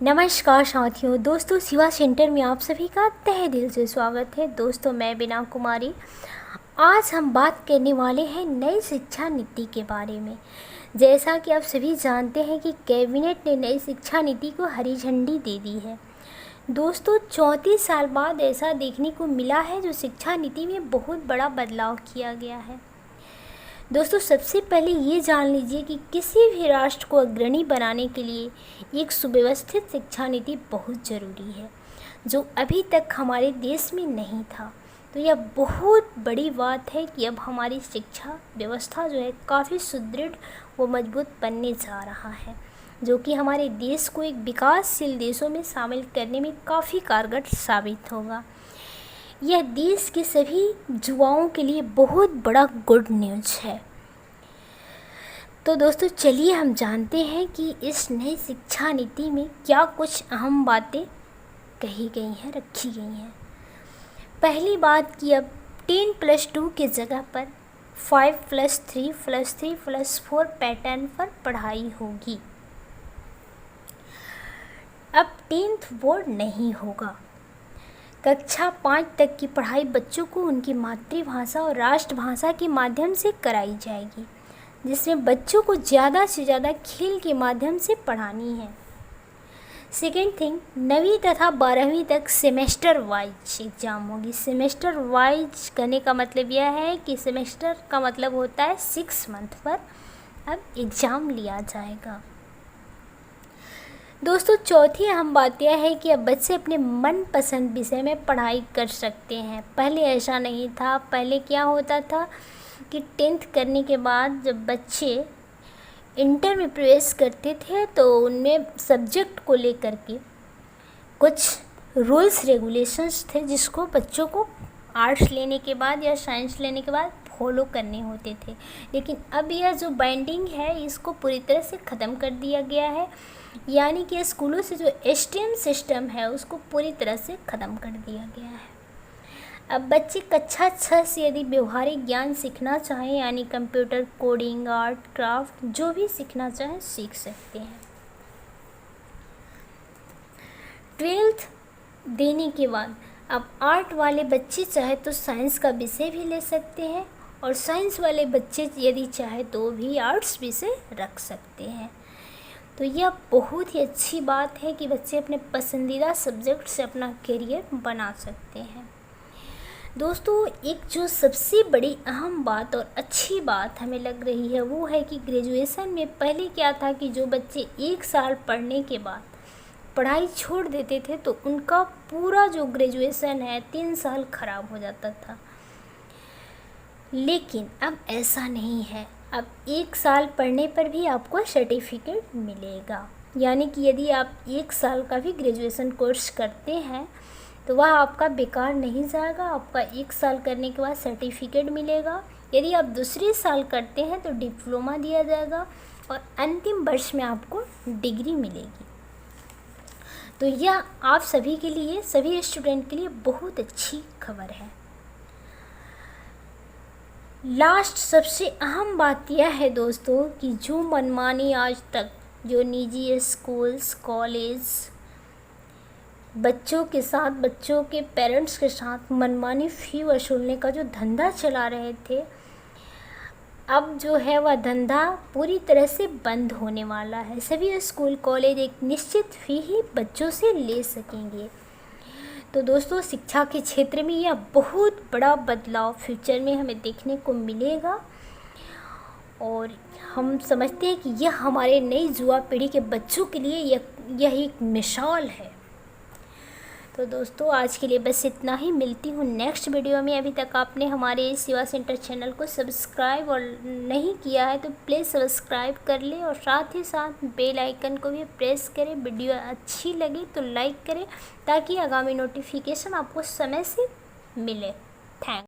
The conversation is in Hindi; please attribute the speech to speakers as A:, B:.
A: नमस्कार साथियों, दोस्तों शिवा सेंटर में आप सभी का तहे दिल से स्वागत है। दोस्तों मैं बीना कुमारी। आज हम बात करने वाले हैं नई शिक्षा नीति के बारे में। जैसा कि आप सभी जानते हैं कि कैबिनेट ने नई शिक्षा नीति को हरी झंडी दे दी है। दोस्तों 34 साल बाद ऐसा देखने को मिला है जो शिक्षा नीति में बहुत बड़ा बदलाव किया गया है। दोस्तों सबसे पहले ये जान लीजिए कि किसी भी राष्ट्र को अग्रणी बनाने के लिए एक सुव्यवस्थित शिक्षा नीति बहुत ज़रूरी है, जो अभी तक हमारे देश में नहीं था। तो यह बहुत बड़ी बात है कि अब हमारी शिक्षा व्यवस्था जो है काफ़ी सुदृढ़ व मजबूत बनने जा रहा है, जो कि हमारे देश को एक विकासशील देशों में शामिल करने में काफ़ी कारगर साबित होगा। यह देश के सभी युवाओं के लिए बहुत बड़ा गुड न्यूज़ है। तो दोस्तों चलिए हम जानते हैं कि इस नई शिक्षा नीति में क्या कुछ अहम बातें कही गई हैं, रखी गई हैं। पहली बात कि अब 10+2 के जगह पर 5+3+3+4 पैटर्न पर पढ़ाई होगी। अब 10th बोर्ड नहीं होगा। कक्षा 5 तक की पढ़ाई बच्चों को उनकी मातृभाषा और राष्ट्रभाषा के माध्यम से कराई जाएगी, जिसमें बच्चों को ज़्यादा से ज़्यादा खेल के माध्यम से पढ़ानी है। सेकेंड थिंग, 9वीं तथा 12वीं तक सेमेस्टर वाइज एग्ज़ाम होगी। सेमेस्टर वाइज करने का मतलब यह है कि सेमेस्टर का मतलब होता है 6 मंथ पर अब एग्ज़ाम लिया जाएगा। दोस्तों चौथी अहम बात यह है कि अब बच्चे अपने मनपसंद विषय में पढ़ाई कर सकते हैं। पहले ऐसा नहीं था। पहले क्या होता था कि 10th करने के बाद जब बच्चे इंटर में प्रवेश करते थे तो उनमें सब्जेक्ट को लेकर के कुछ रूल्स रेगुलेशंस थे, जिसको बच्चों को आर्ट्स लेने के बाद या साइंस लेने के बाद फॉलो करने होते थे। लेकिन अब यह जो बाइंडिंग है इसको पूरी तरह से ख़त्म कर दिया गया है, यानी कि स्कूलों से जो STEM सिस्टम है उसको पूरी तरह से ख़त्म कर दिया गया है। अब बच्चे कक्षा 6 से यदि व्यवहारिक ज्ञान सीखना चाहें, यानी कंप्यूटर, कोडिंग, आर्ट, क्राफ्ट जो भी सीखना चाहें सीख सकते हैं। 12th देने के बाद अब आर्ट वाले बच्चे चाहे तो साइंस का विषय भी ले सकते हैं, और साइंस वाले बच्चे यदि चाहे तो भी आर्ट्स विषय रख सकते हैं। तो यह बहुत ही अच्छी बात है कि बच्चे अपने पसंदीदा सब्जेक्ट से अपना करियर बना सकते हैं। दोस्तों एक जो सबसे बड़ी अहम बात और अच्छी बात हमें लग रही है वो है कि ग्रेजुएशन में पहले क्या था कि जो बच्चे 1 साल पढ़ने के बाद पढ़ाई छोड़ देते थे तो उनका पूरा जो ग्रेजुएशन है 3 साल ख़राब हो जाता था। लेकिन अब ऐसा नहीं है। अब 1 साल पढ़ने पर भी आपको सर्टिफिकेट मिलेगा, यानी कि यदि आप 1 साल का भी ग्रेजुएशन कोर्स करते हैं तो वह आपका बेकार नहीं जाएगा। आपका 1 साल करने के बाद सर्टिफिकेट मिलेगा। यदि आप दूसरे साल करते हैं तो डिप्लोमा दिया जाएगा और अंतिम वर्ष में आपको डिग्री मिलेगी। तो यह आप सभी के लिए, सभी स्टूडेंट के लिए बहुत अच्छी खबर है। लास्ट सबसे अहम बात यह है दोस्तों कि जो मनमानी आज तक जो निजी स्कूल्स, कॉलेज बच्चों के साथ, बच्चों के पेरेंट्स के साथ मनमानी फ़ी वसूलने का जो धंधा चला रहे थे, अब जो है वह धंधा पूरी तरह से बंद होने वाला है। सभी स्कूल, कॉलेज एक निश्चित फ़ी ही बच्चों से ले सकेंगे। तो दोस्तों शिक्षा के क्षेत्र में यह बहुत बड़ा बदलाव फ्यूचर में हमें देखने को मिलेगा, और हम समझते हैं कि यह हमारे नई युवा पीढ़ी के बच्चों के लिए यह एक मिसाल है। तो दोस्तों आज के लिए बस इतना ही। मिलती हूँ नेक्स्ट वीडियो में। अभी तक आपने हमारे शिवा सेंटर चैनल को सब्सक्राइब और नहीं किया है तो प्लीज़ सब्सक्राइब कर लें, और साथ ही साथ बेल आइकन को भी प्रेस करें। वीडियो अच्छी लगी तो लाइक करें ताकि आगामी नोटिफिकेशन आपको समय से मिले। थैंक्स।